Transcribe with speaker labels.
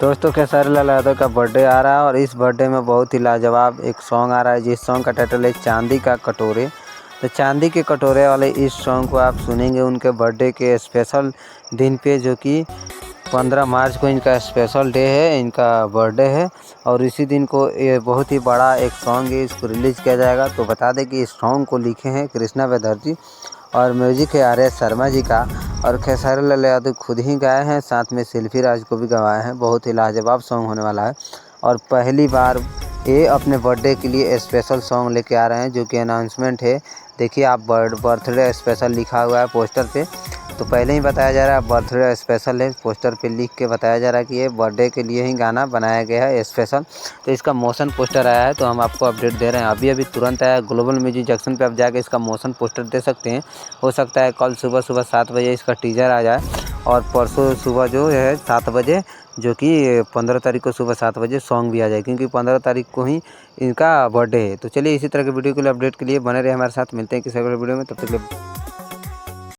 Speaker 1: दोस्तों खेसारी लाल यादव का बर्थडे आ रहा है और इस बर्थडे में बहुत ही लाजवाब एक सॉन्ग आ रहा है जिस सॉन्ग का टाइटल है चांदी का कटोरे। तो चांदी के कटोरे वाले इस सॉन्ग को आप सुनेंगे उनके बर्थडे के स्पेशल दिन पे, जो कि 15 मार्च को इनका स्पेशल डे है, इनका बर्थडे है। और इसी दिन को ये बहुत ही बड़ा एक सॉन्ग है, इसको रिलीज़ किया जाएगा। तो बता दें कि इस सॉन्ग को लिखे हैं कृष्णा वेदर्जी और म्यूजिक है आर.एस. शर्मा जी का, और खेसारी लाल यादव खुद ही गाए हैं, साथ में शिल्पी राज को भी गवाए हैं। बहुत ही लाजवाब सॉन्ग होने वाला है और पहली बार ये अपने बर्थडे के लिए स्पेशल सॉन्ग लेके आ रहे हैं, जो कि अनाउंसमेंट है। देखिए आप बर्थडे स्पेशल लिखा हुआ है पोस्टर पे, तो पहले ही बताया जा रहा है बर्थडे स्पेशल है। पोस्टर पे लिख के बताया जा रहा है कि ये बर्थडे के लिए ही गाना बनाया गया है स्पेशल। तो इसका मोशन पोस्टर आया है, तो हम आपको अपडेट दे रहे हैं। अभी तुरंत आया, ग्लोबल म्यूजिक जंक्शन पे आप जाके इसका मोशन पोस्टर दे सकते हैं। हो सकता है कल सुबह 7 बजे इसका टीजर आ जाए और परसों सुबह जो है 7 बजे, जो कि 15 तारीख को सुबह 7 बजे सॉन्ग भी आ जाए, क्योंकि 15 तारीख को ही इनका बर्थडे है। तो चलिए इसी तरह के वीडियो के लिए अपडेट के लिए बने रहे हमारे साथ। मिलते हैं किसी अगले वीडियो में, तब तक के लिए।